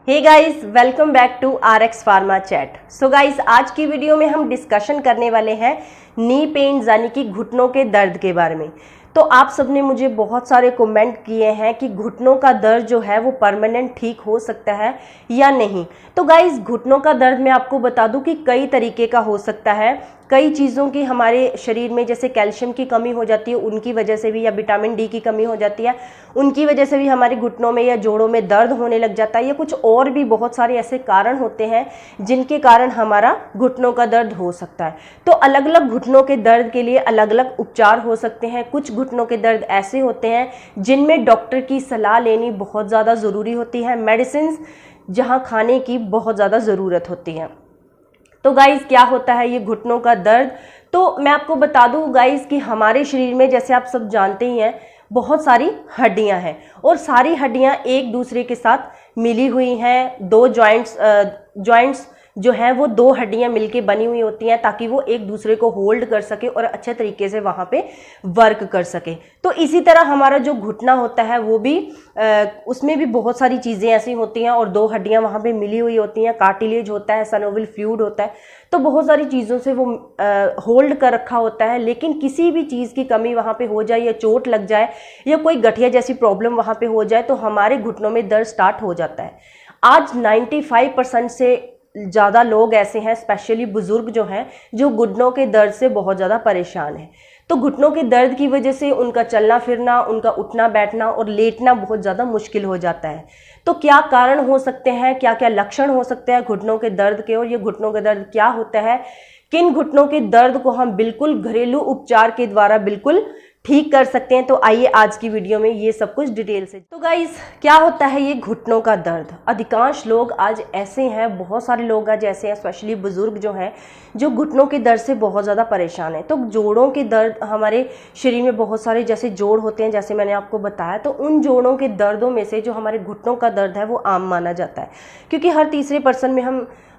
Hey guys, welcome back to RX pharma chat. So guys, आज की video में हम डिस्कशन करने वाले हैं नी पेन यानी कि घुटनों के दर्द के बारे में। तो आप सबने मुझे बहुत सारे कमेंट किए हैं कि घुटनों का दर्द जो है वो परमानेंट ठीक हो सकता है या नहीं। तो गाइस, घुटनों का दर्द मैं आपको बता दूं कि कई तरीके का हो सकता है। कई चीज़ों की हमारे शरीर में जैसे कैल्शियम की कमी हो जाती है उनकी वजह से भी, या विटामिन डी की कमी हो जाती है उनकी वजह से भी हमारे घुटनों में या जोड़ों में दर्द होने लग जाता है, या कुछ और भी बहुत सारे ऐसे कारण होते हैं जिनके कारण हमारा घुटनों का दर्द हो सकता है। तो अलग अलग घुटनों के दर्द के लिए अलग अलग उपचार हो सकते हैं। कुछ घुटनों के दर्द ऐसे होते हैं जिनमें डॉक्टर की सलाह लेनी बहुत ज़्यादा ज़रूरी होती है, मेडिसिन जहाँ खाने की बहुत ज़्यादा ज़रूरत होती है। तो गाइस, क्या होता है ये घुटनों का दर्द? तो मैं आपको बता दूं गाइस कि हमारे शरीर में, जैसे आप सब जानते ही हैं, बहुत सारी हड्डियां हैं और सारी हड्डियां एक दूसरे के साथ मिली हुई हैं। दो जॉइंट्स जो हैं वो दो हड्डियां मिलके बनी हुई होती हैं ताकि वो एक दूसरे को होल्ड कर सके और अच्छे तरीके से वहाँ पे वर्क कर सके। तो इसी तरह हमारा जो घुटना होता है वो भी उसमें भी बहुत सारी चीज़ें ऐसी होती हैं और दो हड्डियां वहाँ पे मिली हुई होती हैं। कार्टिलेज होता है, सनोविल फ्लूइड होता है, तो बहुत सारी चीज़ों से वो होल्ड कर रखा होता है। लेकिन किसी भी चीज़ की कमी वहाँ पे हो जाए या चोट लग जाए या कोई गठिया जैसी प्रॉब्लम वहाँ पे हो जाए तो हमारे घुटनों में दर्द स्टार्ट हो जाता है। आज 95% से ज़्यादा लोग ऐसे हैं, स्पेशली बुजुर्ग जो हैं, जो घुटनों के दर्द से बहुत ज़्यादा परेशान हैं। तो घुटनों के दर्द की वजह से उनका चलना फिरना, उनका उठना बैठना और लेटना बहुत ज़्यादा मुश्किल हो जाता है। तो क्या कारण हो सकते हैं, क्या क्या लक्षण हो सकते हैं घुटनों के दर्द के, और ये घुटनों के दर्द क्या होता है, किन घुटनों के दर्द को हम बिल्कुल घरेलू उपचार के द्वारा बिल्कुल ठीक कर सकते हैं। तो आइए आज की वीडियो में ये सब कुछ डिटेल से। तो गाइस, क्या होता है ये घुटनों का दर्द? अधिकांश लोग आज ऐसे हैं, बहुत सारे लोग आज ऐसे हैं, स्पेशली बुजुर्ग जो हैं, जो घुटनों के दर्द से बहुत ज़्यादा परेशान हैं। तो जोड़ों के दर्द, हमारे शरीर में बहुत सारे जैसे जोड़ होते हैं, जैसे मैंने आपको बताया, तो उन जोड़ों के दर्दों में से जो हमारे घुटनों का दर्द है वो आम माना जाता है, क्योंकि हर तीसरे पर्सन में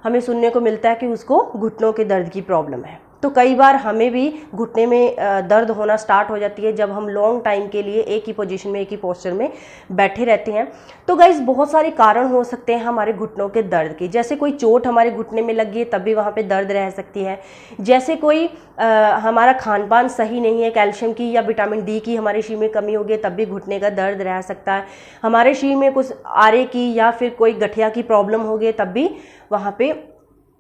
हमें सुनने को मिलता है कि उसको घुटनों के दर्द की प्रॉब्लम है। तो कई बार हमें भी घुटने में दर्द होना स्टार्ट हो जाती है जब हम लॉन्ग टाइम के लिए एक ही पोजीशन में, एक ही पोस्चर में बैठे रहते हैं। तो गाइस, बहुत सारे कारण हो सकते हैं हमारे घुटनों के दर्द के। जैसे कोई चोट हमारे घुटने में लगी है तब भी वहाँ पे दर्द रह सकती है। जैसे कोई हमारा खान पान सही नहीं है, कैल्शियम की या विटामिन डी की हमारे शरीर में कमी होगी तब भी घुटने का दर्द रह सकता है। हमारे शरीर में कुछ आरे की या फिर कोई गठिया की प्रॉब्लम होगी तब भी वहाँ पे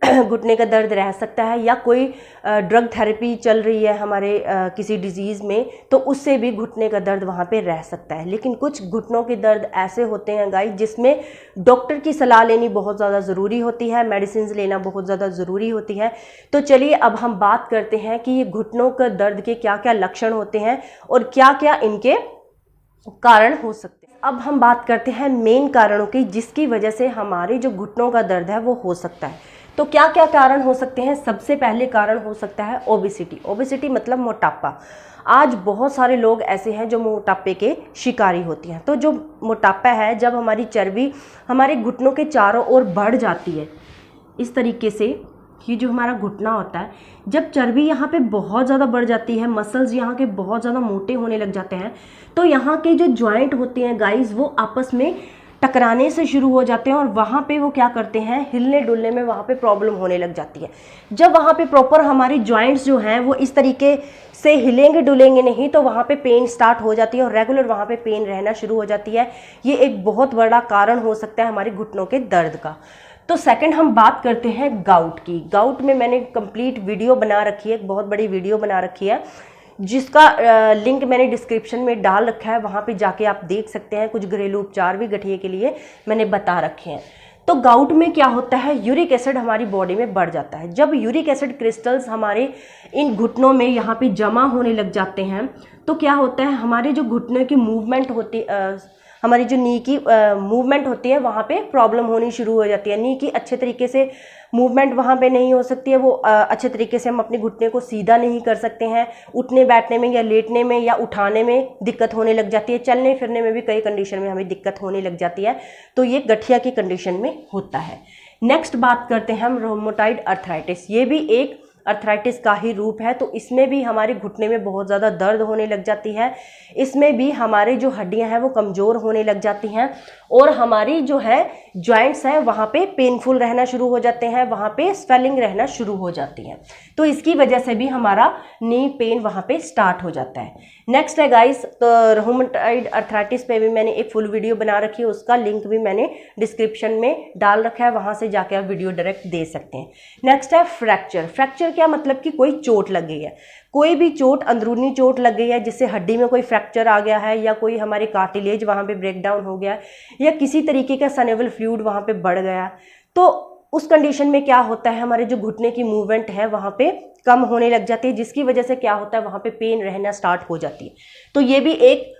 घुटने का दर्द रह सकता है। या कोई ड्रग थेरेपी चल रही है हमारे किसी डिजीज़ में तो उससे भी घुटने का दर्द वहाँ पे रह सकता है। लेकिन कुछ घुटनों के दर्द ऐसे होते हैं गाइस जिसमें डॉक्टर की सलाह लेनी बहुत ज़्यादा ज़रूरी होती है, मेडिसिन लेना बहुत ज़्यादा ज़रूरी होती है। तो चलिए अब हम बात करते हैं कि ये घुटनों का दर्द के क्या क्या लक्षण होते हैं और क्या क्या इनके कारण हो सकते हैं। अब हम बात करते हैं मेन कारणों की जिसकी वजह से हमारे जो घुटनों का दर्द है वो हो सकता है। तो क्या क्या कारण हो सकते हैं? सबसे पहले कारण हो सकता है ओबेसिटी। ओबेसिटी मतलब मोटापा। आज बहुत सारे लोग ऐसे हैं जो मोटापे के शिकारी होती हैं। तो जो मोटापा है, जब हमारी चर्बी हमारे घुटनों के चारों ओर बढ़ जाती है इस तरीके से, ये जो हमारा घुटना होता है, जब चर्बी यहाँ पे बहुत ज़्यादा बढ़ जाती है, मसल्स यहाँ के बहुत ज़्यादा मोटे होने लग जाते हैं, तो यहाँ के जो जॉइंट होते हैं गाइस वो आपस में टकराने से शुरू हो जाते हैं और वहाँ पे वो क्या करते हैं, हिलने डुलने में वहाँ पे प्रॉब्लम होने लग जाती है। जब वहाँ पे प्रॉपर हमारे जॉइंट्स जो हैं वो इस तरीके से हिलेंगे डुलेंगे नहीं तो वहाँ पे पेन स्टार्ट हो जाती है और रेगुलर वहाँ पे पेन रहना शुरू हो जाती है। ये एक बहुत बड़ा कारण हो सकता है हमारे घुटनों के दर्द का। तो सेकंड हम बात करते हैं गाउट की। गाउट में मैंने कंप्लीट वीडियो बना रखी है, एक बहुत बड़ी वीडियो बना रखी है जिसका लिंक मैंने डिस्क्रिप्शन में डाल रखा है, वहाँ पे जाके आप देख सकते हैं। कुछ घरेलू उपचार भी गठिए के लिए मैंने बता रखे हैं। तो गाउट में क्या होता है, यूरिक एसिड हमारी बॉडी में बढ़ जाता है। जब यूरिक एसिड क्रिस्टल्स हमारे इन घुटनों में यहाँ पे जमा होने लग जाते हैं तो क्या होता है, हमारे जो घुटने की मूवमेंट होती हमारी जो नी की मूवमेंट होती है वहाँ पे प्रॉब्लम होनी शुरू हो जाती है। नी की अच्छे तरीके से मूवमेंट वहाँ पे नहीं हो सकती है, वो अच्छे तरीके से हम अपने घुटने को सीधा नहीं कर सकते हैं। उठने बैठने में या लेटने में या उठाने में दिक्कत होने लग जाती है। चलने फिरने में भी कई कंडीशन में हमें दिक्कत होने लग जाती है। तो ये गठिया की कंडीशन में होता है। नेक्स्ट बात करते हैं हम रोमेटॉइड अर्थराइटिस। ये भी एक अर्थराइटिस का ही रूप है। तो इसमें भी हमारे घुटने में बहुत ज़्यादा दर्द होने लग जाती है, इसमें भी हमारे जो हड्डियां हैं वो कमज़ोर होने लग जाती हैं और हमारी जो है जॉइंट्स हैं वहाँ पे पेनफुल रहना शुरू हो जाते हैं, वहाँ पे स्वेलिंग रहना शुरू हो जाती है। तो इसकी वजह से भी हमारा नी पेन वहाँ पे स्टार्ट हो जाता है। नेक्स्ट है गाइस, तो रूमेटॉइड अर्थराइटिस पे भी मैंने एक फुल वीडियो बना रखी है, उसका लिंक भी मैंने डिस्क्रिप्शन में डाल रखा है, वहाँ से जाके आप वीडियो डायरेक्ट दे सकते हैं। नेक्स्ट है फ्रैक्चर। फ्रैक्चर क्या मतलब कि कोई चोट लग गई है, कोई भी चोट, अंदरूनी चोट लग गई है जिससे हड्डी में कोई फ्रैक्चर आ गया है या कोई हमारे कार्टिलेज वहाँ पे ब्रेक डाउन हो गया है या किसी तरीके का सनेवल फ्लूइड वहाँ पे बढ़ गया, तो उस कंडीशन में क्या होता है, हमारे जो घुटने की मूवमेंट है वहाँ पे कम होने लग जाती है, जिसकी वजह से क्या होता है वहाँ पे पेन रहना स्टार्ट हो जाती है। तो ये भी एक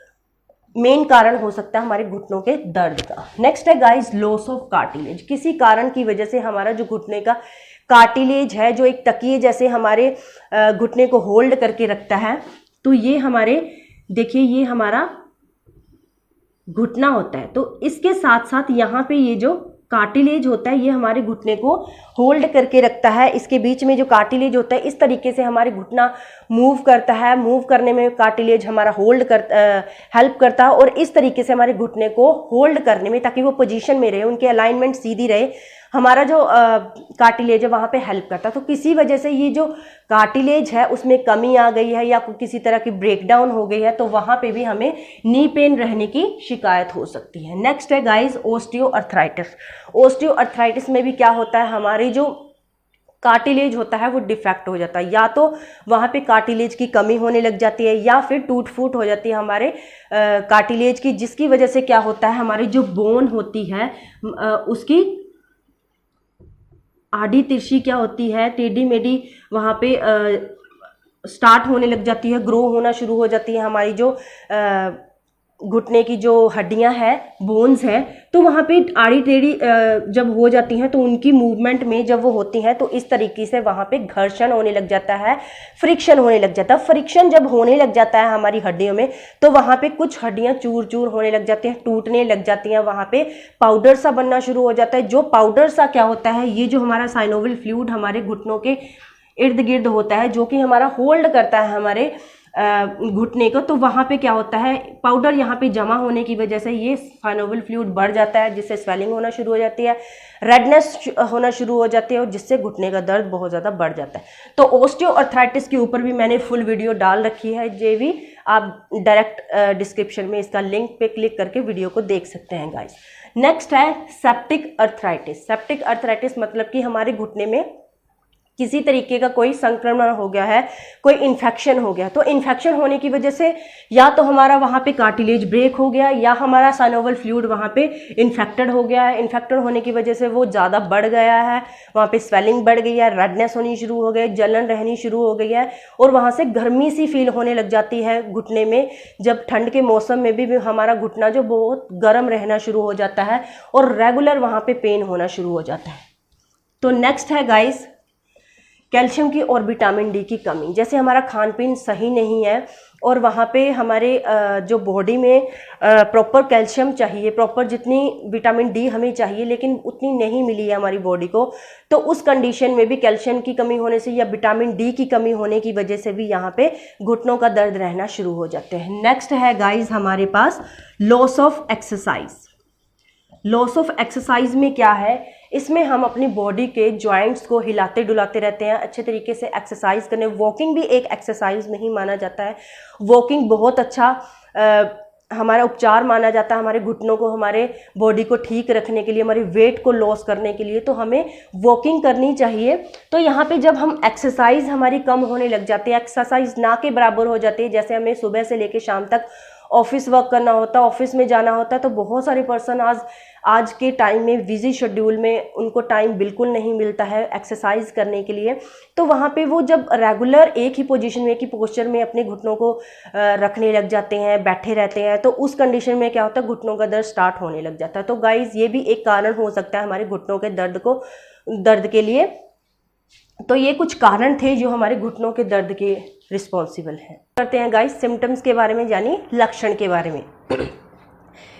मेन कारण हो सकता है हमारे घुटनों के दर्द का। नेक्स्ट है गाइस, लॉस ऑफ कार्टिलेज। किसी कारण की वजह से हमारा जो घुटने का कार्टिलेज है, जो एक तकिए जैसे हमारे घुटने को होल्ड करके रखता है, तो ये हमारे देखिए ये हमारा घुटना होता है, तो इसके साथ साथ यहाँ पे ये जो कार्टिलेज होता है ये हमारे घुटने को होल्ड करके रखता है। इसके बीच में जो कार्टिलेज होता है इस तरीके से हमारे घुटना मूव करता है, मूव करने में कार्टिलेज हमारा हेल्प करता है और इस तरीके से हमारे घुटने को होल्ड करने में, ताकि वो पोजीशन में रहे, उनकी अलाइनमेंट सीधी रहे, हमारा जो कार्टिलेज है वहाँ पे हेल्प करता है। तो किसी वजह से ये जो कार्टिलेज है उसमें कमी आ गई है या किसी तरह की ब्रेकडाउन हो गई है, तो वहाँ पे भी हमें नी पेन रहने की शिकायत हो सकती है। नेक्स्ट है गाइस, ओस्टियोआर्थराइटिस। ओस्टियोआर्थराइटिस में भी क्या होता है, हमारी जो कार्टिलेज होता है वो डिफेक्ट हो जाता है, या तो वहाँ पे कार्टिलेज की कमी होने लग जाती है या फिर टूट फूट हो जाती है हमारे कार्टिलेज की, जिसकी वजह से क्या होता है हमारी जो बोन होती है उसकी आड़ी तिरछी क्या होती है, टेढ़ी मेढ़ी वहाँ पे स्टार्ट होने लग जाती है, ग्रो होना शुरू हो जाती है हमारी जो घुटने की जो हड्डियां हैं, बोन्स हैं, तो वहाँ पे आड़ी टेढ़ी जब हो जाती हैं तो उनकी मूवमेंट में जब वो होती हैं तो इस तरीके से वहाँ पे घर्षण होने लग जाता है, फ्रिक्शन होने लग जाता है। फ्रिक्शन जब होने लग जाता है हमारी हड्डियों में तो वहाँ पे कुछ हड्डियाँ चूर चूर होने लग जाती हैं, टूटने लग जाती हैं, वहाँ पे पाउडर सा बनना शुरू हो जाता है। जो पाउडर सा क्या होता है, ये जो हमारा साइनोवियल फ्लूइड हमारे घुटनों के इर्द गिर्द होता है, जो कि हमारा होल्ड करता है हमारे घुटने को, तो वहाँ पे क्या होता है, पाउडर यहाँ पे जमा होने की वजह से ये साइनोवियल फ्लूइड बढ़ जाता है, जिससे स्वेलिंग होना शुरू हो जाती है, रेडनेस होना शुरू हो जाती है और जिससे घुटने का दर्द बहुत ज़्यादा बढ़ जाता है। तो ओस्टियोआर्थराइटिस के ऊपर भी मैंने फुल वीडियो डाल रखी है, ये भी आप डायरेक्ट डिस्क्रिप्शन में इसका लिंक पे क्लिक करके वीडियो को देख सकते हैं गाइस। नेक्स्ट है सेप्टिक अर्थराइटिस। सेप्टिक अर्थराइटिस मतलब कि हमारे घुटने में किसी तरीके का कोई संक्रमण हो गया है, कोई इन्फेक्शन हो गया, तो इन्फेक्शन होने की वजह से या तो हमारा वहाँ पे कार्टिलेज ब्रेक हो गया या हमारा साइनोवियल फ्लूइड वहाँ पे इन्फेक्टेड हो गया है। इन्फेक्टेड होने की वजह से वो ज़्यादा बढ़ गया है, वहाँ पे स्वेलिंग बढ़ गई है, रेडनेस होनी शुरू हो गई, जलन रहनी शुरू हो गई है और वहाँ से गर्मी सी फील होने लग जाती है घुटने में। जब ठंड के मौसम में भी हमारा घुटना जो बहुत गर्म रहना शुरू हो जाता है और रेगुलर वहाँ पे पेन होना शुरू हो जाता है। तो नेक्स्ट है गाइस, कैल्शियम की और विटामिन डी की कमी। जैसे हमारा खान पीन सही नहीं है और वहाँ पे हमारे जो बॉडी में प्रॉपर कैल्शियम चाहिए, प्रॉपर जितनी विटामिन डी हमें चाहिए लेकिन उतनी नहीं मिली है हमारी बॉडी को, तो उस कंडीशन में भी कैल्शियम की कमी होने से या विटामिन डी की कमी होने की वजह से भी यहाँ पे घुटनों का दर्द रहना शुरू हो जाते हैं। नेक्स्ट है गाइज हमारे पास loss of exercise. Loss of exercise में क्या है, इसमें हम अपनी बॉडी के जॉइंट्स को हिलाते डुलाते रहते हैं, अच्छे तरीके से एक्सरसाइज करने। वॉकिंग भी एक एक्सरसाइज में ही माना जाता है। वॉकिंग बहुत अच्छा हमारा उपचार माना जाता है हमारे घुटनों को, हमारे बॉडी को ठीक रखने के लिए, हमारे वेट को लॉस करने के लिए, तो हमें वॉकिंग करनी चाहिए। तो यहाँ पे जब हम एक्सरसाइज हमारी कम होने लग जाती है, एक्सरसाइज ना के बराबर हो जाती है, जैसे हमें सुबह से लेकर शाम तक ऑफिस वर्क करना होता है, ऑफिस में जाना होता है, तो बहुत सारे पर्सन आज के टाइम में बिजी शेड्यूल में उनको टाइम बिल्कुल नहीं मिलता है एक्सरसाइज करने के लिए। तो वहाँ पे वो जब रेगुलर एक ही पोजीशन में, एक ही पोस्चर में अपने घुटनों को रखने लग जाते हैं, बैठे रहते हैं, तो उस कंडीशन में क्या होता है, घुटनों का दर्द स्टार्ट होने लग जाता है। तो गाइज ये भी एक कारण हो सकता है हमारे घुटनों के दर्द के लिए। तो ये कुछ कारण थे जो हमारे घुटनों के दर्द के रिस्पॉन्सिबल हैं। करते हैं गाइस सिम्टम्स के बारे में, यानी लक्षण के बारे में।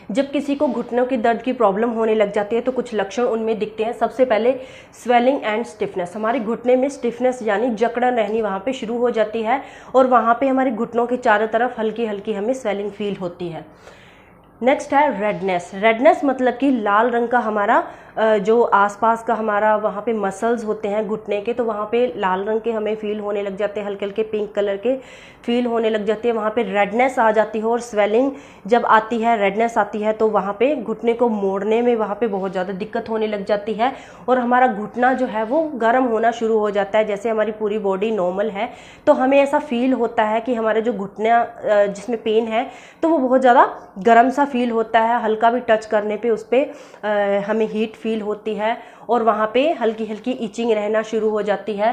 जब किसी को घुटनों की दर्द की प्रॉब्लम होने लग जाती है तो कुछ लक्षण उनमें दिखते हैं। सबसे पहले स्वेलिंग एंड स्टिफनेस, हमारे घुटने में स्टिफनेस यानी जकड़न रहनी वहाँ पे शुरू हो जाती है और वहाँ पे हमारे घुटनों के चारों तरफ हल्की हल्की हमें स्वेलिंग फील होती है। नेक्स्ट है रेडनेस। रेडनेस मतलब कि लाल रंग का हमारा जो आसपास का हमारा वहाँ पे मसल्स होते हैं घुटने के, तो वहाँ पे लाल रंग के हमें फील होने लग जाते हैं, हल्के हल्के पिंक कलर के फील होने लग जाते हैं, वहाँ पे रेडनेस आ जाती है। और स्वेलिंग जब आती है, रेडनेस आती है, तो वहाँ पे घुटने को मोड़ने में वहाँ पे बहुत ज़्यादा दिक्कत होने लग जाती है और हमारा घुटना जो है वो गर्म होना शुरू हो जाता है। जैसे हमारी पूरी बॉडी नॉर्मल है तो हमें ऐसा फील होता है कि हमारे जो घुटना जिसमें पेन है तो वो बहुत ज़्यादा गर्म सा फील होता है, हल्का भी टच करने पे उस पर हमें हीट फील होती है और वहाँ पे हल्की हल्की इचिंग रहना शुरू हो जाती है।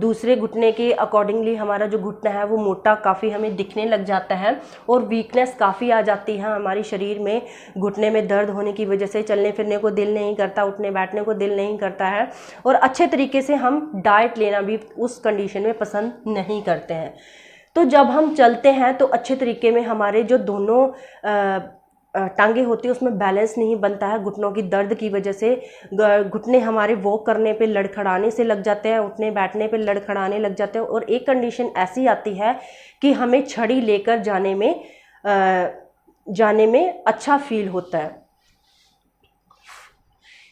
दूसरे घुटने के अकॉर्डिंगली हमारा जो घुटना है वो मोटा काफ़ी हमें दिखने लग जाता है और वीकनेस काफ़ी आ जाती है हमारी शरीर में। घुटने में दर्द होने की वजह से चलने फिरने को दिल नहीं करता, उठने बैठने को दिल नहीं करता है और अच्छे तरीके से हम डाइट लेना भी उस कंडीशन में पसंद नहीं करते हैं। तो जब हम चलते हैं तो अच्छे तरीके में हमारे जो दोनों टांगे होती है उसमें बैलेंस नहीं बनता है घुटनों की दर्द की वजह से। घुटने हमारे वॉक करने पे लड़खड़ाने से लग जाते हैं, उठने बैठने पे लड़खड़ाने लग जाते हैं और एक कंडीशन ऐसी आती है कि हमें छड़ी लेकर जाने में अच्छा फील होता है।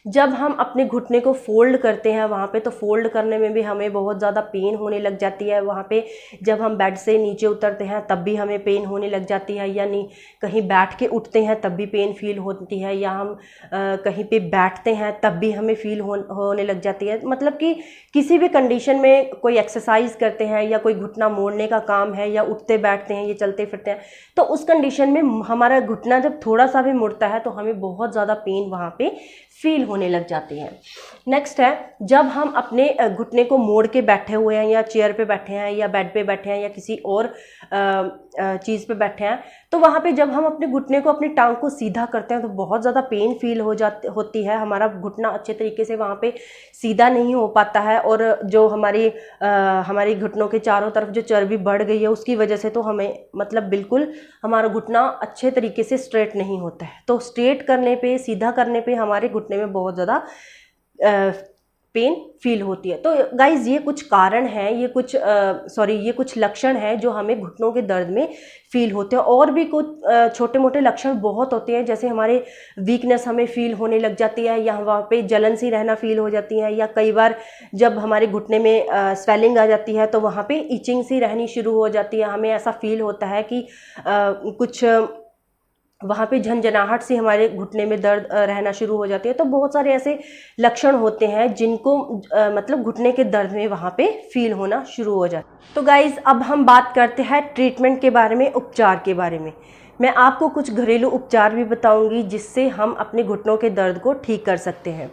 जब हम अपने घुटने को फोल्ड करते हैं वहाँ पे, तो फोल्ड करने में भी हमें बहुत ज़्यादा पेन होने लग जाती है वहाँ पे। जब हम बेड से नीचे उतरते हैं तब भी हमें पेन होने लग जाती है, यानी कहीं बैठ के उठते हैं तब भी पेन फील होती है, या हम कहीं पे बैठते हैं तब भी हमें फील होने लग जाती है। मतलब कि किसी भी कंडीशन में कोई एक्सरसाइज करते हैं या कोई घुटना मोड़ने का काम है या उठते बैठते हैं या चलते फिरते हैं, तो उस कंडीशन में हमारा घुटना जब थोड़ा सा भी मुड़ता है तो हमें बहुत ज़्यादा पेन वहाँ पे फील होने लग जाती है। नेक्स्ट है, जब हम अपने घुटने को मोड़ के बैठे हुए हैं या चेयर पे बैठे हैं या बेड पे बैठे हैं या किसी और चीज़ पे बैठे हैं, तो वहाँ पे जब हम अपने घुटने को, अपनी टांग को सीधा करते हैं तो बहुत ज़्यादा पेन फील होती है। हमारा घुटना अच्छे तरीके से वहाँ पे सीधा नहीं हो पाता है और जो हमारी घुटनों के चारों तरफ जो चर्बी बढ़ गई है उसकी वजह से तो हमें मतलब बिल्कुल हमारा घुटना अच्छे तरीके से स्ट्रेट नहीं होता है। तो स्ट्रेट करने पे, सीधा करने पे हमारे घुटने में बहुत ज़्यादा पेन फील होती है। तो गाइज ये कुछ कारण हैं, ये कुछ लक्षण हैं जो हमें घुटनों के दर्द में फील होते हैं। और भी कुछ छोटे मोटे लक्षण बहुत होते हैं, जैसे हमारे वीकनेस हमें फील होने लग जाती है या वहाँ पे जलन सी रहना फील हो जाती है, या कई बार जब हमारे घुटने में स्वेलिंग आ जाती है तो वहाँ पे इचिंग सी रहनी शुरू हो जाती है। हमें ऐसा फील होता है कि कुछ वहाँ पे झंझनाहट से हमारे घुटने में दर्द रहना शुरू हो जाती है। तो बहुत सारे ऐसे लक्षण होते हैं जिनको मतलब घुटने के दर्द में वहाँ पे फील होना शुरू हो जाता है। तो गाइज अब हम बात करते हैं ट्रीटमेंट के बारे में, उपचार के बारे में। मैं आपको कुछ घरेलू उपचार भी बताऊंगी जिससे हम अपने घुटनों के दर्द को ठीक कर सकते हैं।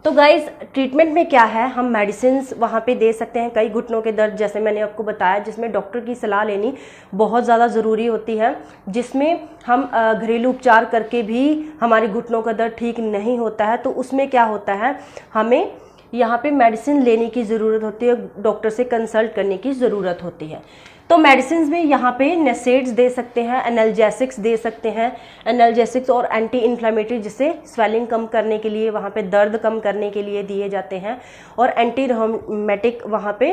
तो गाइज ट्रीटमेंट में क्या है, हम मेडिसिन वहाँ पे दे सकते हैं। कई घुटनों के दर्द जैसे मैंने आपको बताया जिसमें डॉक्टर की सलाह लेनी बहुत ज़्यादा ज़रूरी होती है, जिसमें हम घरेलू उपचार करके भी हमारे घुटनों का दर्द ठीक नहीं होता है। तो उसमें क्या होता है, हमें यहाँ पे मेडिसिन लेने की ज़रूरत होती है, डॉक्टर से कंसल्ट करने की ज़रूरत होती है। तो मेडिसिन में यहाँ पे नेसेड्स दे सकते हैं, एनाल्जेसिक्स दे सकते हैं, एनाल्जेसिक्स और एंटी इन्फ्लेमेटरी जिससे स्वेलिंग कम करने के लिए, वहाँ पे दर्द कम करने के लिए दिए जाते हैं, और एंटी रोमेटिक वहाँ पे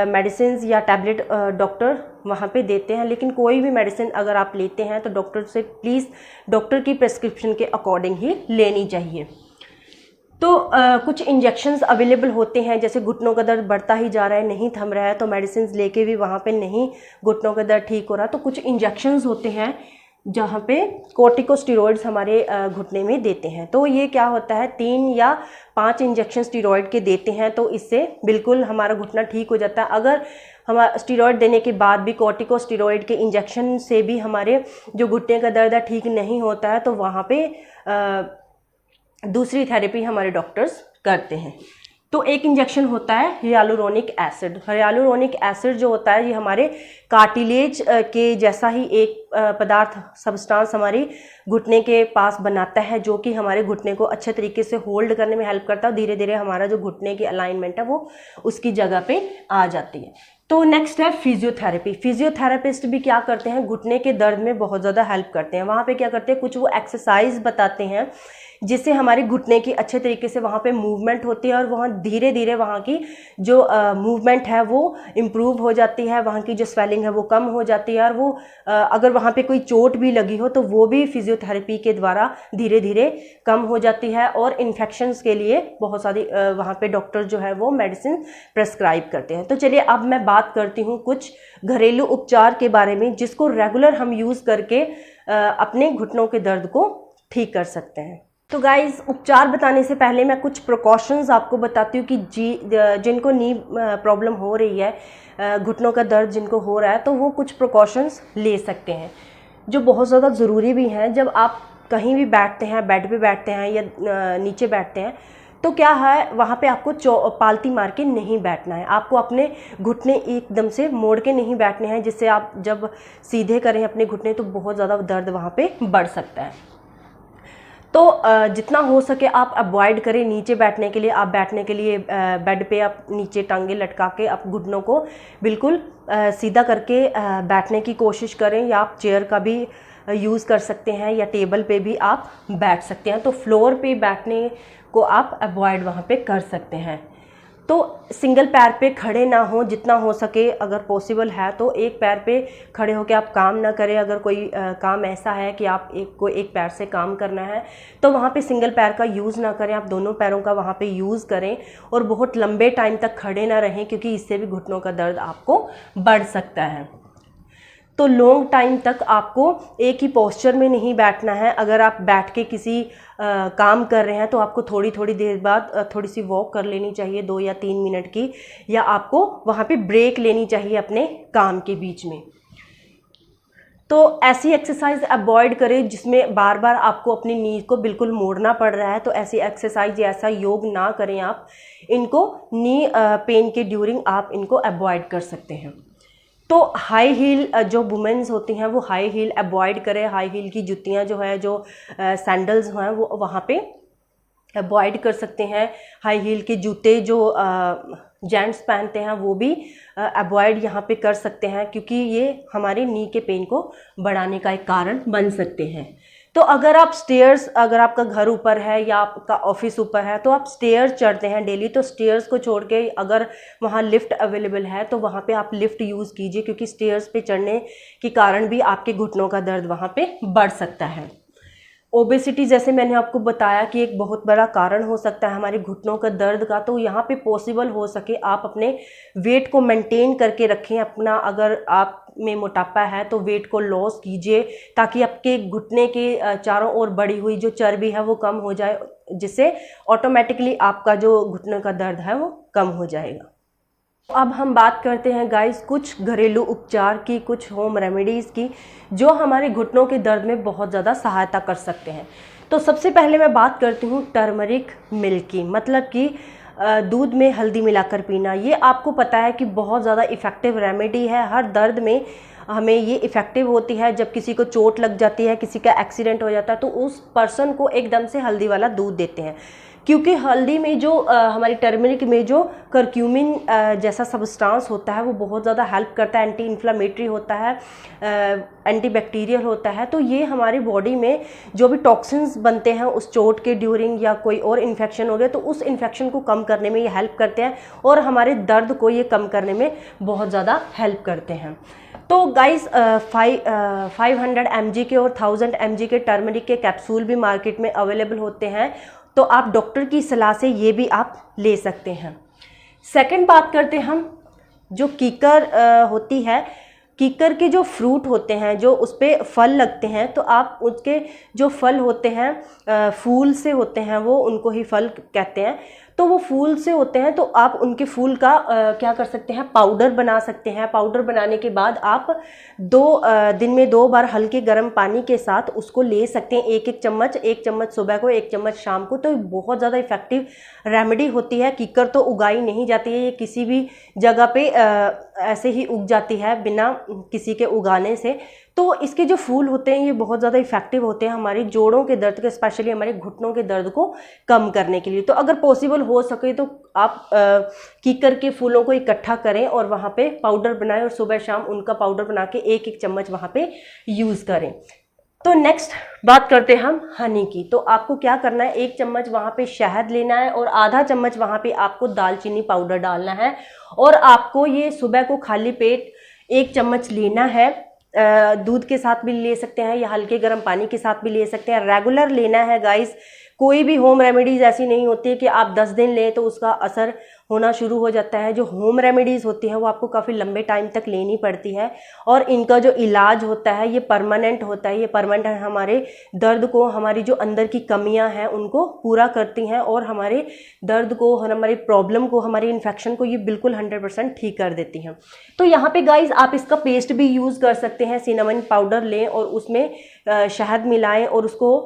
मेडिसिन या टैबलेट डॉक्टर वहाँ पे देते हैं। लेकिन कोई भी मेडिसिन अगर आप लेते हैं तो डॉक्टर से प्लीज़ डॉक्टर की प्रेस्क्रिप्शन के अकॉर्डिंग ही लेनी चाहिए। तो कुछ इंजेक्शंस अवेलेबल होते हैं, जैसे घुटनों का दर्द बढ़ता ही जा रहा है, नहीं थम रहा है, तो मेडिसिन लेके भी वहाँ पे नहीं घुटनों का दर्द ठीक हो रहा, तो कुछ इंजेक्शंस होते हैं जहाँ पे कॉर्टिकोस्टेरॉइड्स हमारे घुटने में देते हैं। तो ये क्या होता है, 3 या 5 इंजेक्शन स्टेरॉइड के देते हैं, तो इससे बिल्कुल हमारा घुटना ठीक हो जाता है। अगर हमारा स्टेरॉइड देने के बाद भी कॉर्टिकोस्टेरॉइड के इंजेक्शन से भी हमारे जो घुटने का दर्द है ठीक नहीं होता है, तो वहाँ पे दूसरी थेरेपी हमारे डॉक्टर्स करते हैं। तो एक इंजेक्शन होता है हियालुरोनिक एसिड। हियालुरोनिक एसिड जो होता है ये हमारे कार्टिलेज के जैसा ही एक पदार्थ सब्सटेंस हमारी घुटने के पास बनाता है, जो कि हमारे घुटने को अच्छे तरीके से होल्ड करने में हेल्प करता है। धीरे धीरे हमारा जो घुटने की अलाइनमेंट है वो उसकी जगह पे आ जाती है। तो नेक्स्ट है फिजियोथेरेपी। फिजियोथेरेपिस्ट भी क्या करते हैं, घुटने के दर्द में बहुत ज़्यादा हेल्प करते हैं। वहाँ पे क्या करते हैं, कुछ वो एक्सरसाइज बताते हैं जिससे हमारे घुटने की अच्छे तरीके से वहाँ पे मूवमेंट होती है और वहाँ धीरे धीरे वहाँ की जो मूवमेंट है वो इम्प्रूव हो जाती है, वहाँ की जो स्वेलिंग है वो कम हो जाती है। और वो अगर वहाँ पे कोई चोट भी लगी हो तो वो भी फिजियोथेरेपी के द्वारा धीरे धीरे कम हो जाती है। और इन्फेक्शंस के लिए बहुत सारी वहाँ पे डॉक्टर जो है वो मेडिसिन प्रेस्क्राइब करते हैं। तो चलिए अब मैं बात करती हूँ कुछ घरेलू उपचार के बारे में जिसको रेगुलर हम यूज़ करके अपने घुटनों के दर्द को ठीक कर सकते हैं। तो गाइज, उपचार बताने से पहले मैं कुछ प्रिकॉशंस आपको बताती हूँ कि जिनको नी प्रॉब्लम हो रही है, घुटनों का दर्द जिनको हो रहा है, तो वो कुछ प्रिकॉशंस ले सकते हैं जो बहुत ज़्यादा ज़रूरी भी हैं। जब आप कहीं भी बैठते हैं, बेड पे बैठते हैं या नीचे बैठते हैं, तो क्या है वहाँ पे आपको पालती मार के नहीं बैठना है। आपको अपने घुटने एकदम से मोड़ के नहीं बैठने हैं, जिससे आप जब सीधे करें अपने घुटने तो बहुत ज़्यादा दर्द वहाँ पे बढ़ सकता है। तो जितना हो सके आप अवॉइड करें नीचे बैठने के लिए। आप बैठने के लिए बेड पे आप नीचे टांगे लटका के आप घुटनों को बिल्कुल सीधा करके बैठने की कोशिश करें, या आप चेयर का भी यूज़ कर सकते हैं या टेबल पे भी आप बैठ सकते हैं। तो फ्लोर पे बैठने को आप अवॉइड वहाँ पे कर सकते हैं। तो सिंगल पैर पे खड़े ना हो, जितना हो सके अगर पॉसिबल है तो एक पैर पे खड़े होकर आप काम ना करें। अगर कोई काम ऐसा है कि आप एक पैर से काम करना है तो वहाँ पे सिंगल पैर का यूज़ ना करें, आप दोनों पैरों का वहाँ पे यूज़ करें। और बहुत लंबे टाइम तक खड़े ना रहें, क्योंकि इससे भी घुटनों का दर्द आपको बढ़ सकता है। तो लॉन्ग टाइम तक आपको एक ही पोस्चर में नहीं बैठना है। अगर आप बैठ के किसी काम कर रहे हैं तो आपको थोड़ी थोड़ी देर बाद थोड़ी सी वॉक कर लेनी चाहिए, 2 या 3 मिनट की, या आपको वहाँ पे ब्रेक लेनी चाहिए अपने काम के बीच में। तो ऐसी एक्सरसाइज अवॉइड करें जिसमें बार बार आपको अपनी नी को बिल्कुल मोड़ना पड़ रहा है। तो ऐसी एक्सरसाइज या ऐसा योग ना करें आप। इनको नी पेन के ड्यूरिंग आप इनको अवॉइड कर सकते हैं। तो हाई हील जो वुमेन्स होती हैं वो हाई हील अवॉइड करें। हाई हील की जुतियाँ जो है, जो सैंडल्स हैं वो वहाँ पे अवॉइड कर सकते हैं। हाई हील के जूते जो जेंट्स पहनते हैं वो भी अवॉइड यहाँ पे कर सकते हैं, क्योंकि ये हमारे नी के पेन को बढ़ाने का एक कारण बन सकते हैं। तो अगर आप स्टेयर्स, अगर आपका घर ऊपर है या आपका ऑफिस ऊपर है तो आप स्टेयर्स चढ़ते हैं डेली, तो स्टेयर्स को छोड़ के अगर वहाँ लिफ्ट अवेलेबल है तो वहाँ पे आप लिफ्ट यूज़ कीजिए, क्योंकि स्टेयर्स पे चढ़ने के कारण भी आपके घुटनों का दर्द वहाँ पे बढ़ सकता है। ओबेसिटी, जैसे मैंने आपको बताया कि एक बहुत बड़ा कारण हो सकता है हमारे घुटनों का दर्द का। तो यहाँ पे पॉसिबल हो सके आप अपने वेट को मेंटेन करके रखें अपना। अगर आप में मोटापा है तो वेट को लॉस कीजिए, ताकि आपके घुटने के चारों ओर बढ़ी हुई जो चर्बी है वो कम हो जाए, जिससे ऑटोमेटिकली आपका जो घुटने का दर्द है वो कम हो जाएगा। अब हम बात करते हैं गाइस कुछ घरेलू उपचार की, कुछ होम रेमेडीज़ की, जो हमारे घुटनों के दर्द में बहुत ज़्यादा सहायता कर सकते हैं। तो सबसे पहले मैं बात करती हूँ टर्मरिक मिल्क की, मतलब कि दूध में हल्दी मिलाकर पीना। ये आपको पता है कि बहुत ज़्यादा इफ़ेक्टिव रेमेडी है। हर दर्द में हमें ये इफ़ेक्टिव होती है। जब किसी को चोट लग जाती है, किसी का एक्सीडेंट हो जाता है, तो उस पर्सन को एकदम से हल्दी वाला दूध देते हैं, क्योंकि हल्दी में जो हमारी टर्मरिक में जो करक्यूमिन जैसा सब्सटेंस होता है वो बहुत ज़्यादा हेल्प करता है, एंटी इन्फ्लामेटरी होता है, एंटी बैक्टीरियल होता है। तो ये हमारी बॉडी में जो भी टॉक्सिन्स बनते हैं उस चोट के ड्यूरिंग, या कोई और इन्फेक्शन हो गया तो उस इन्फेक्शन को कम करने में ये हेल्प करते हैं, और हमारे दर्द को ये कम करने में बहुत ज़्यादा हेल्प करते हैं। तो गाइस 500 mg के और 1000 mg के टर्मरिक के कैप्सूल भी मार्केट में अवेलेबल होते हैं, तो आप डॉक्टर की सलाह से ये भी आप ले सकते हैं। सेकंड बात करते हैं हम जो कीकर होती है, कीकर के जो फ्रूट होते हैं, जो उस पर फल लगते हैं, तो आप उसके जो फल होते हैं फूल से होते हैं वो, उनको ही फल कहते हैं। तो वो फूल से होते हैं, तो आप उनके फूल का क्या कर सकते हैं, पाउडर बना सकते हैं। पाउडर बनाने के बाद आप दिन में 2 बार हल्के गर्म पानी के साथ उसको ले सकते हैं, एक चम्मच सुबह को, 1 चम्मच शाम को। तो बहुत ज़्यादा इफेक्टिव रेमेडी होती है। कीकर तो उगाई नहीं जाती है, ये किसी भी जगह पे ऐसे ही उग जाती है बिना किसी के उगाने से। तो इसके जो फूल होते हैं ये बहुत ज़्यादा इफेक्टिव होते हैं हमारे जोड़ों के दर्द के, स्पेशली हमारे घुटनों के दर्द को कम करने के लिए। तो अगर पॉसिबल हो सके तो आप कीकर के फूलों को इकट्ठा करें और वहाँ पे पाउडर बनाएं और सुबह शाम उनका पाउडर बना के 1-1 चम्मच वहाँ पे यूज़ करें। तो नेक्स्ट बात करते हैं हम हनी की। तो आपको क्या करना है, 1 चम्मच वहाँ पे शहद लेना है और आधा चम्मच वहाँ पे आपको दालचीनी पाउडर डालना है। और आपको ये सुबह को खाली पेट 1 चम्मच लेना है। दूध के साथ भी ले सकते हैं या हल्के गर्म पानी के साथ भी ले सकते हैं। रेगुलर लेना है गाइस। कोई भी होम रेमेडीज़ ऐसी नहीं होती है कि आप 10 दिन लें तो उसका असर होना शुरू हो जाता है। जो होम रेमेडीज़ होती हैं वो आपको काफ़ी लंबे टाइम तक लेनी पड़ती है और इनका जो इलाज होता है ये परमानेंट होता है। ये परमानेंट हमारे दर्द को, हमारी जो अंदर की कमियां हैं उनको पूरा करती हैं और हमारे दर्द को, हमारी प्रॉब्लम को, हमारी इन्फेक्शन को ये बिल्कुल 100% ठीक कर देती हैं। तो यहाँ पे गाइज आप इसका पेस्ट भी यूज़ कर सकते हैं। सिनेमन पाउडर लें और उसमें शहद मिलाएं और उसको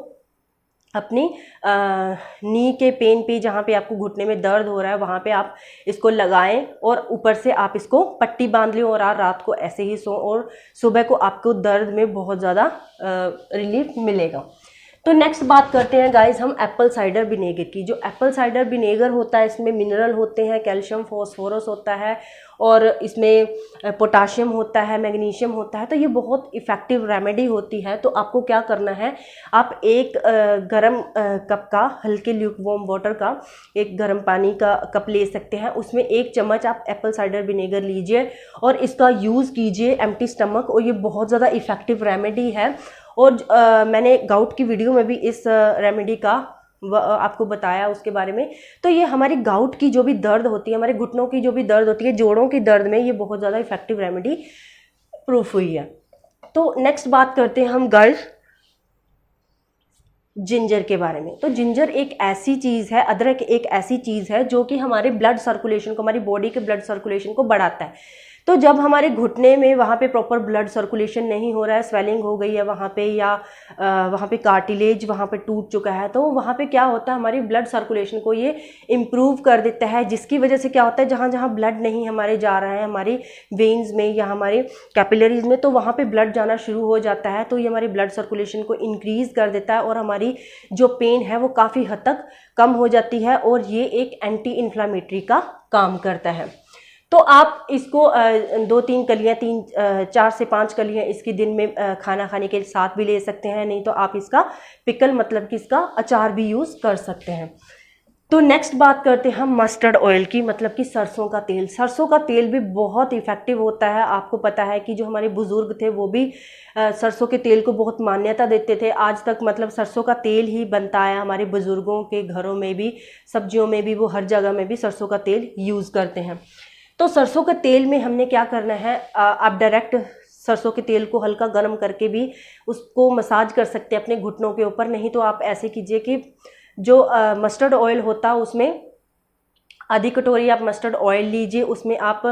अपनी नी के पेन पे, जहाँ पे आपको घुटने में दर्द हो रहा है वहाँ पे आप इसको लगाएं और ऊपर से आप इसको पट्टी बांध लें और रात को ऐसे ही सो और सुबह को आपको दर्द में बहुत ज़्यादा रिलीफ मिलेगा। तो नेक्स्ट बात करते हैं गाइस हम एप्पल साइडर विनेगर की। जो एप्पल साइडर विनेगर होता है इसमें मिनरल होते हैं, कैल्शियम, फॉस्फोरस होता है और इसमें पोटाशियम होता है, मैग्नीशियम होता है। तो ये बहुत इफ़ेक्टिव रेमेडी होती है। तो आपको क्या करना है, आप एक गरम कप का, हल्के ल्यूकवार्म वाटर का एक गरम पानी का कप ले सकते हैं। उसमें 1 चम्मच आप एप्पल साइडर विनेगर लीजिए और इसका यूज़ कीजिए एम्प्टी स्टमक। और ये बहुत ज़्यादा इफ़ेक्टिव रेमेडी है। और मैंने गाउट की वीडियो में भी इस रेमेडी का आपको बताया उसके बारे में। तो ये हमारी गाउट की जो भी दर्द होती है, हमारे घुटनों की जो भी दर्द होती है, जोड़ों की दर्द में ये बहुत ज़्यादा इफेक्टिव रेमेडी प्रूफ हुई है। तो नेक्स्ट बात करते हैं हम गर्ल्स जिंजर के बारे में। तो जिंजर एक ऐसी चीज़ है, अदरक एक ऐसी चीज़ है जो कि हमारे ब्लड सर्कुलेशन को, हमारी बॉडी के ब्लड सर्कुलेशन को बढ़ाता है। तो जब हमारे घुटने में वहाँ पे प्रॉपर ब्लड सर्कुलेशन नहीं हो रहा है, स्वेलिंग हो गई है वहाँ पे, या वहाँ पे कार्टिलेज वहाँ पे टूट चुका है, तो वहाँ पे क्या होता है, हमारी ब्लड सर्कुलेशन को ये इम्प्रूव कर देता है। जिसकी वजह से क्या होता है, जहाँ जहाँ ब्लड नहीं हमारे जा रहा है, हमारी वेन्स में या हमारे कैपिलरीज में, तो वहाँ पे ब्लड जाना शुरू हो जाता है। तो ये हमारी ब्लड सर्कुलेशन को इंक्रीज़ कर देता है और हमारी जो पेन है वो काफ़ी हद तक कम हो जाती है और ये एक एंटी इन्फ्लामेटरी का काम करता है। तो आप इसको 2-3 कलियाँ, 4 से 5 कलियाँ इसकी दिन में खाना खाने के साथ भी ले सकते हैं। नहीं तो आप इसका पिकल, मतलब कि इसका अचार भी यूज़ कर सकते हैं। तो नेक्स्ट बात करते हैं हम मस्टर्ड ऑयल की, मतलब कि सरसों का तेल। सरसों का तेल भी बहुत इफ़ेक्टिव होता है। आपको पता है कि जो हमारे बुज़ुर्ग थे वो भी सरसों के तेल को बहुत मान्यता देते थे। आज तक मतलब सरसों का तेल ही बनता है हमारे बुज़ुर्गों के घरों में भी, सब्जियों में भी, वो हर जगह में भी सरसों का तेल यूज़ करते हैं। तो सरसों के तेल में हमने क्या करना है, आप डायरेक्ट सरसों के तेल को हल्का गर्म करके भी उसको मसाज कर सकते हैं अपने घुटनों के ऊपर। नहीं तो आप ऐसे कीजिए कि जो मस्टर्ड ऑयल होता है उसमें आधी कटोरी आप मस्टर्ड ऑयल लीजिए, उसमें आप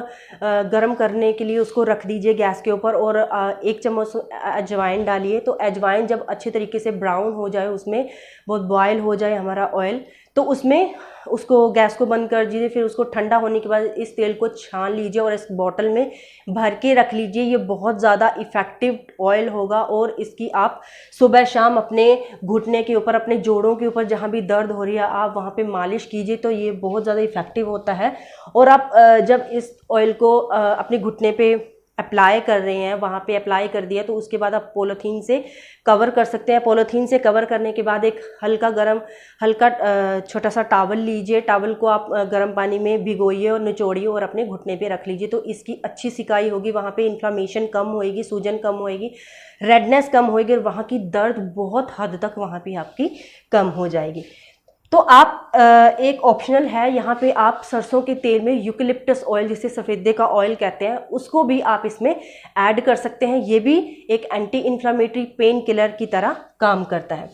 गरम करने के लिए उसको रख दीजिए गैस के ऊपर और 1 चम्मच अजवाइन डालिए। तो अजवाइन जब अच्छे तरीके से ब्राउन हो जाए, उसमें बहुत बॉयल हो जाए हमारा ऑयल, तो उसमें उसको गैस को बंद कर दीजिए। फिर उसको ठंडा होने के बाद इस तेल को छान लीजिए और इस बॉटल में भर के रख लीजिए। ये बहुत ज़्यादा इफ़ेक्टिव ऑयल होगा और इसकी आप सुबह शाम अपने घुटने के ऊपर, अपने जोड़ों के ऊपर जहाँ भी दर्द हो रही है आप वहाँ पे मालिश कीजिए। तो ये बहुत ज़्यादा इफ़ेक्टिव होता है। और आप जब इस ऑयल को अपने घुटने पे अप्लाई कर रहे हैं, वहाँ पे अप्लाई कर दिया, तो उसके बाद आप पॉलीथीन से कवर कर सकते हैं। पॉलीथीन से कवर करने के बाद एक हल्का छोटा सा टॉवल लीजिए। टॉवल को आप गर्म पानी में भिगोइए और निचोड़िए और अपने घुटने पे रख लीजिए। तो इसकी अच्छी सिकाई होगी, वहाँ पे इन्फ्लामेशन कम होएगी, सूजन कम होएगी, रेडनेस कम होएगी और वहाँ की दर्द बहुत हद तक वहाँ पे आपकी कम हो जाएगी। तो आप एक ऑप्शनल है यहाँ पे, आप सरसों के तेल में यूकेलिप्टस ऑयल, जिसे सफ़ेदे का ऑयल कहते हैं, उसको भी आप इसमें ऐड कर सकते हैं। ये भी एक एंटी इन्फ्लामेटरी पेन किलर की तरह काम करता है।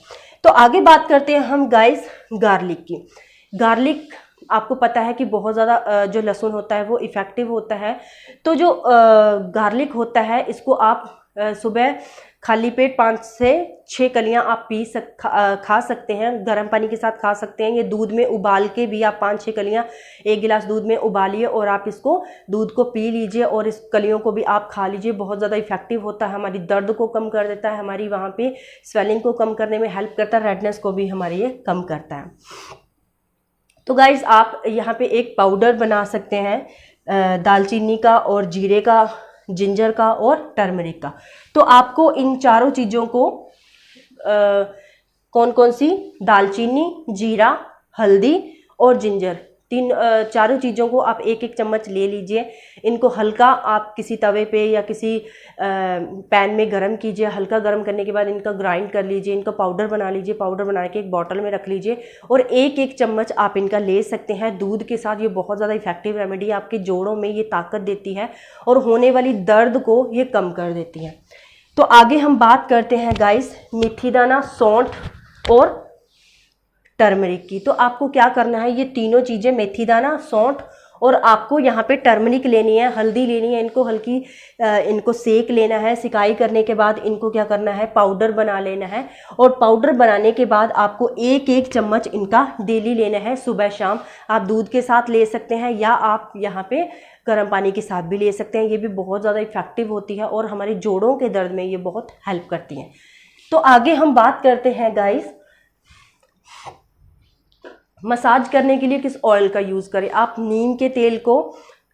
तो आगे बात करते हैं हम गाइस गार्लिक की। गार्लिक आपको पता है कि बहुत ज़्यादा जो लहसुन होता है वो इफ़ेक्टिव होता है। तो जो गार्लिक होता है इसको आप सुबह खाली पेट 5 से 6 कलियां आप खा सकते हैं, गर्म पानी के साथ खा सकते हैं। ये दूध में उबाल के भी आप 5-6 कलियां 1 गिलास दूध में उबालिए और आप इसको दूध को पी लीजिए और इस कलियों को भी आप खा लीजिए। बहुत ज़्यादा इफेक्टिव होता है, हमारी दर्द को कम कर देता है, हमारी वहाँ पे स्वेलिंग को कम करने में हेल्प करता है, रेडनेस को भी हमारी ये कम करता है। तो गाइज आप यहाँ पे एक पाउडर बना सकते हैं दालचीनी का और जीरे का, जिंजर का और टर्मरिक का। तो आपको इन चारों चीज़ों को कौन कौन सी, दालचीनी, जीरा, हल्दी और जिंजर, चारों चीज़ों को आप 1-1 चम्मच ले लीजिए। इनको हल्का आप किसी तवे पे या किसी पैन में गरम कीजिए। हल्का गरम करने के बाद इनका ग्राइंड कर लीजिए, इनका पाउडर बना लीजिए। पाउडर बना के एक बॉटल में रख लीजिए और 1-1 चम्मच आप इनका ले सकते हैं दूध के साथ। ये बहुत ज़्यादा इफेक्टिव रेमेडी है, आपके जोड़ों में ये ताकत देती है और होने वाली दर्द को ये कम कर देती है। तो आगे हम बात करते हैं गाइस मेथी दाना, सौंठ और टर्मरिक की। तो आपको क्या करना है, ये तीनों चीज़ें मेथी दाना, सौंठ और आपको यहाँ पे टर्मरिक लेनी है, हल्दी लेनी है, इनको हल्की इनको सेक लेना है। सिकाई करने के बाद इनको क्या करना है, पाउडर बना लेना है और पाउडर बनाने के बाद आपको 1-1 चम्मच इनका डेली लेना है सुबह शाम। आप दूध के साथ ले सकते हैं या आप यहाँ पे गर्म पानी के साथ भी ले सकते हैं। ये भी बहुत ज़्यादा इफेक्टिव होती है और हमारे जोड़ों के दर्द में ये बहुत हेल्प करती हैं। तो आगे हम बात करते हैं गाइस मसाज करने के लिए किस ऑयल का यूज़ करें। आप नीम के तेल को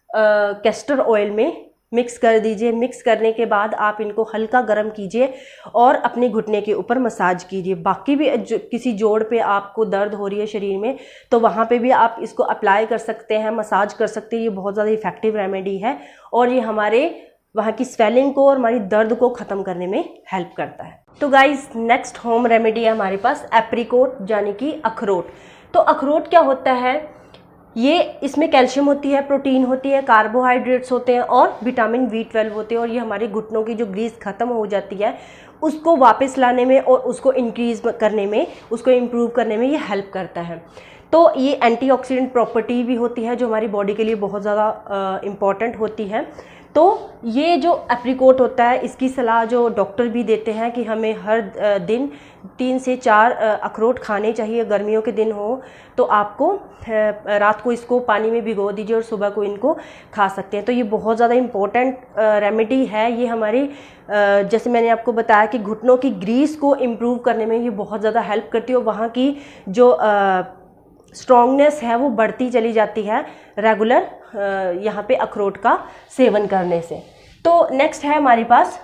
कैस्टर ऑयल में मिक्स कर दीजिए। मिक्स करने के बाद आप इनको हल्का गर्म कीजिए और अपने घुटने के ऊपर मसाज कीजिए। बाकी भी किसी जोड़ पे आपको दर्द हो रही है शरीर में तो वहाँ पे भी आप इसको अप्लाई कर सकते हैं, मसाज कर सकते हैं। ये बहुत ज़्यादा इफेक्टिव रेमेडी है और ये हमारे वहाँ की स्वेलिंग को और हमारी दर्द को ख़त्म करने में हेल्प करता है। तो गाइज नेक्स्ट होम रेमेडी है हमारे पास एप्रिकोट यानी कि अखरोट। तो अखरोट क्या होता है, ये इसमें कैल्शियम होती है, प्रोटीन होती है, कार्बोहाइड्रेट्स होते हैं और विटामिन B12 होते हैं और ये हमारे घुटनों की जो ग्रीस ख़त्म हो जाती है उसको वापस लाने में और उसको इंक्रीज करने में, उसको इम्प्रूव करने में ये हेल्प करता है। तो ये एंटीऑक्सीडेंट प्रॉपर्टी भी होती है जो हमारी बॉडी के लिए बहुत ज़्यादा इम्पॉर्टेंट होती है। तो ये जो एप्रिकोट होता है इसकी सलाह जो डॉक्टर भी देते हैं कि हमें हर दिन 3 से 4 अखरोट खाने चाहिए। गर्मियों के दिन हो तो आपको रात को इसको पानी में भिगो दीजिए और सुबह को इनको खा सकते हैं। तो ये बहुत ज़्यादा इम्पोर्टेंट रेमेडी है। ये हमारी जैसे मैंने आपको बताया कि घुटनों की ग्रीस को इम्प्रूव करने में ये बहुत ज़्यादा हेल्प करती है और वहाँ की जो स्ट्रॉन्गनेस है वो बढ़ती चली जाती है रेगुलर यहाँ पे अखरोट का सेवन करने से। तो नेक्स्ट है हमारे पास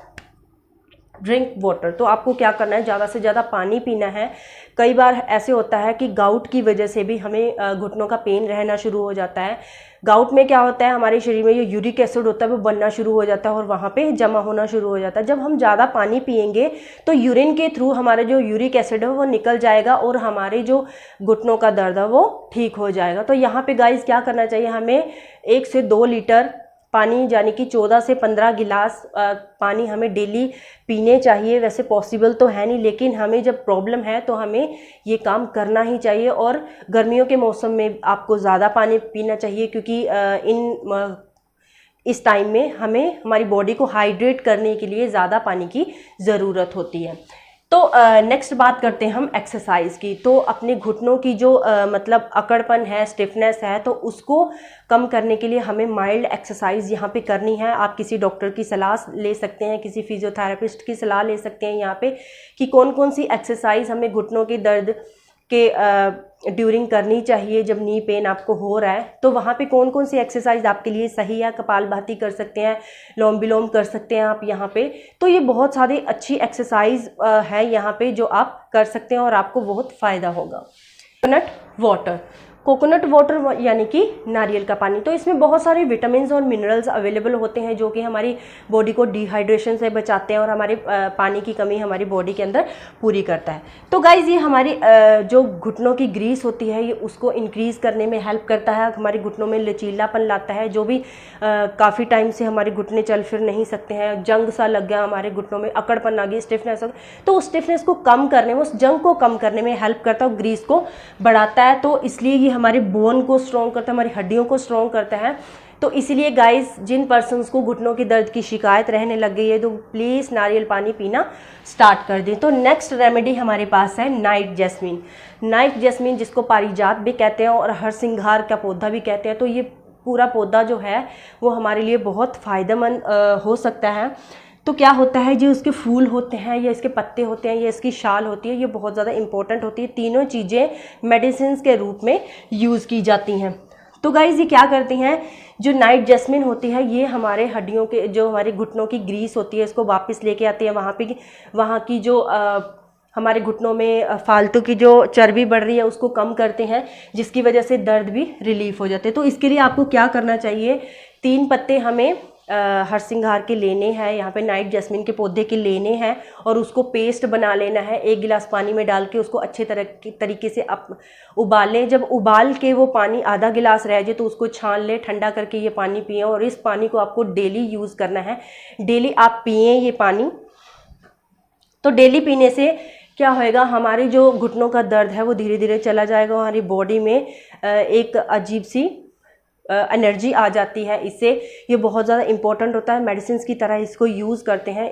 ड्रिंक वाटर। तो आपको क्या करना है, ज़्यादा से ज़्यादा पानी पीना है। कई बार ऐसे होता है कि गाउट की वजह से भी हमें घुटनों का पेन रहना शुरू हो जाता है। गाउट में क्या होता है, हमारे शरीर में ये यूरिक एसिड होता है वो बनना शुरू हो जाता है और वहाँ पे जमा होना शुरू हो जाता है। जब हम ज़्यादा पानी पिएंगे तो यूरिन के थ्रू हमारा जो यूरिक एसिड है वो निकल जाएगा और हमारे जो घुटनों का दर्द है वो ठीक हो जाएगा। तो यहाँ पे गाइस क्या करना चाहिए, हमें 1 से 2 लीटर पानी यानी कि 14 से 15 गिलास पानी हमें डेली पीने चाहिए। वैसे पॉसिबल तो है नहीं, लेकिन हमें जब प्रॉब्लम है तो हमें ये काम करना ही चाहिए। और गर्मियों के मौसम में आपको ज़्यादा पानी पीना चाहिए क्योंकि इस टाइम में हमें हमारी बॉडी को हाइड्रेट करने के लिए ज़्यादा पानी की ज़रूरत होती है। तो नेक्स्ट बात करते हैं हम एक्सरसाइज की। तो अपने घुटनों की जो मतलब अकड़पन है, स्टिफनेस है, तो उसको कम करने के लिए हमें माइल्ड एक्सरसाइज यहाँ पे करनी है। आप किसी डॉक्टर की सलाह ले सकते हैं, किसी फिजियोथेरेपिस्ट की सलाह ले सकते हैं यहाँ पे कि कौन कौन सी एक्सरसाइज हमें घुटनों के दर्द के ड्यूरिंग करनी चाहिए। जब नी पेन आपको हो रहा है तो वहाँ पे कौन कौन सी एक्सरसाइज आपके लिए सही है। कपालभाति कर सकते हैं, लोम विलोम कर सकते हैं आप यहाँ पे। तो ये बहुत सारी अच्छी एक्सरसाइज है यहाँ पे जो आप कर सकते हैं और आपको बहुत फ़ायदा होगा। कोकोनट वाटर, कोकोनट वाटर यानी कि नारियल का पानी। तो इसमें बहुत सारे विटामिन्स और मिनरल्स अवेलेबल होते हैं जो कि हमारी बॉडी को डिहाइड्रेशन से बचाते हैं और हमारे पानी की कमी हमारी बॉडी के अंदर पूरी करता है। तो गाइज़ ये हमारी जो घुटनों की ग्रीस होती है ये उसको इंक्रीज़ करने में हेल्प करता है, हमारे घुटनों में लचीलापन लाता है। जो भी काफ़ी टाइम से हमारे घुटने चल फिर नहीं सकते हैं, जंग सा लग गया हमारे घुटनों में, अकड़पन आ गई, स्टिफनेस, तो उस स्टिफनेस को कम करने में, उस जंग को कम करने में हेल्प करता है, ग्रीस को बढ़ाता है। तो इसलिए ये हमारे बोन को स्ट्रॉन्ग करता है, हमारी हड्डियों को स्ट्रॉन्ग करता है। तो इसीलिए गाइस, जिन पर्सन्स को घुटनों की दर्द की शिकायत रहने लग गई है तो प्लीज़ नारियल पानी पीना स्टार्ट कर दें। तो नेक्स्ट रेमेडी हमारे पास है नाइट जैस्मीन। नाइट जैस्मीन जिसको पारिजात भी कहते हैं और हरसिंगार का पौधा भी कहते हैं। तो ये पूरा पौधा जो है वो हमारे लिए बहुत फ़ायदेमंद हो सकता है। तो क्या होता है, जो इसके फूल होते हैं या इसके पत्ते होते हैं या इसकी शाल होती है, ये बहुत ज़्यादा इंपॉर्टेंट होती है। तीनों चीज़ें मेडिसिन के रूप में यूज़ की जाती हैं। तो गाइज़ ये क्या करती हैं, जो नाइट जैस्मिन होती है ये हमारे हड्डियों के, जो हमारे घुटनों की ग्रीस होती है, इसको वापस लेके आती है। वहाँ की जो हमारे घुटनों में फालतू की जो चर्बी बढ़ रही है उसको कम करते हैं, जिसकी वजह से दर्द भी रिलीफ हो जाते हैं। तो इसके लिए आपको क्या करना चाहिए, 3 पत्ते हमें हरसिंगार के लेने हैं, यहाँ पे नाइट जैस्मिन के पौधे के लेने हैं और उसको पेस्ट बना लेना है। 1 गिलास पानी में डाल के उसको अच्छे तरीके से उबालें। जब उबाल के वो पानी आधा गिलास रह जाए तो उसको छान ले, ठंडा करके ये पानी पिएं। और इस पानी को आपको डेली यूज़ करना है, डेली आप पिएं ये पानी। तो डेली पीने से क्या होएगा, हमारे जो घुटनों का दर्द है वो धीरे धीरे चला जाएगा। हमारी बॉडी में एक अजीब सी एनर्जी आ जाती है इससे। ये बहुत ज़्यादा इंपॉर्टेंट होता है, मेडिसिन की तरह इसको यूज़ करते हैं।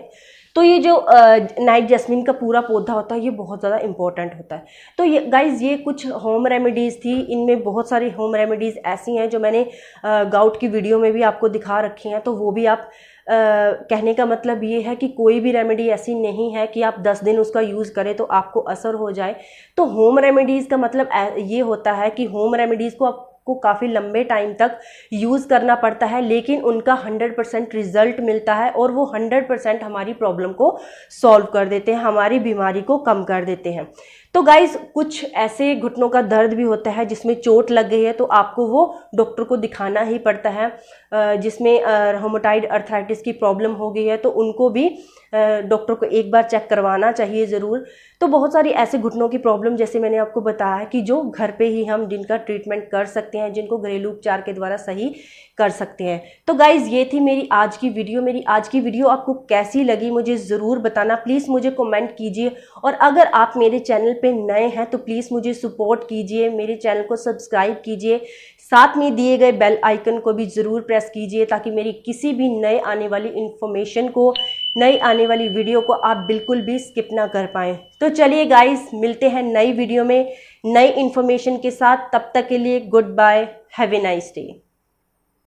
तो ये जो नाइट जैस्मिन का पूरा पौधा होता है ये बहुत ज़्यादा इंपॉर्टेंट होता है। तो ये गाइज़ ये कुछ होम रेमेडीज़ थी। इनमें बहुत सारी होम रेमेडीज़ ऐसी हैं जो मैंने गाउट की वीडियो में भी आपको दिखा रखी हैं। तो वो भी आप कहने का मतलब ये है कि कोई भी रेमेडी ऐसी नहीं है कि आप 10 दिन उसका यूज़ करें तो आपको असर हो जाए। तो होम रेमेडीज़ का मतलब ये होता है कि होम रेमेडीज़ को आपको काफ़ी लंबे टाइम तक यूज़ करना पड़ता है, लेकिन उनका 100% रिजल्ट मिलता है और वो 100% हमारी प्रॉब्लम को सॉल्व कर देते हैं, हमारी बीमारी को कम कर देते हैं। तो गाइज़ कुछ ऐसे घुटनों का दर्द भी होता है जिसमें चोट लग गई है तो आपको वो डॉक्टर को दिखाना ही पड़ता है। जिसमें रोमेटॉइड अर्थराइटिस की प्रॉब्लम हो गई है तो उनको भी डॉक्टर को एक बार चेक करवाना चाहिए ज़रूर। तो बहुत सारी ऐसे घुटनों की प्रॉब्लम जैसे मैंने आपको बताया है कि जो घर पे ही हम जिनका ट्रीटमेंट कर सकते हैं, जिनको घरेलू उपचार के द्वारा सही कर सकते हैं। तो गाइज़ ये थी मेरी आज की वीडियो। मेरी आज की वीडियो आपको कैसी लगी मुझे ज़रूर बताना, प्लीज़ मुझे कमेंट कीजिए। और अगर आप मेरे चैनल पे नए हैं तो प्लीज़ मुझे सपोर्ट कीजिए, मेरे चैनल को सब्सक्राइब कीजिए, साथ में दिए गए बेल आइकन को भी ज़रूर प्रेस कीजिए ताकि मेरी किसी भी नए आने वाली इन्फॉर्मेशन को, नई आने वाली वीडियो को आप बिल्कुल भी स्किप ना कर पाएँ। तो चलिए गाइस, मिलते हैं नई वीडियो में नई इन्फॉर्मेशन के साथ। तब तक के लिए goodbye, have a nice day.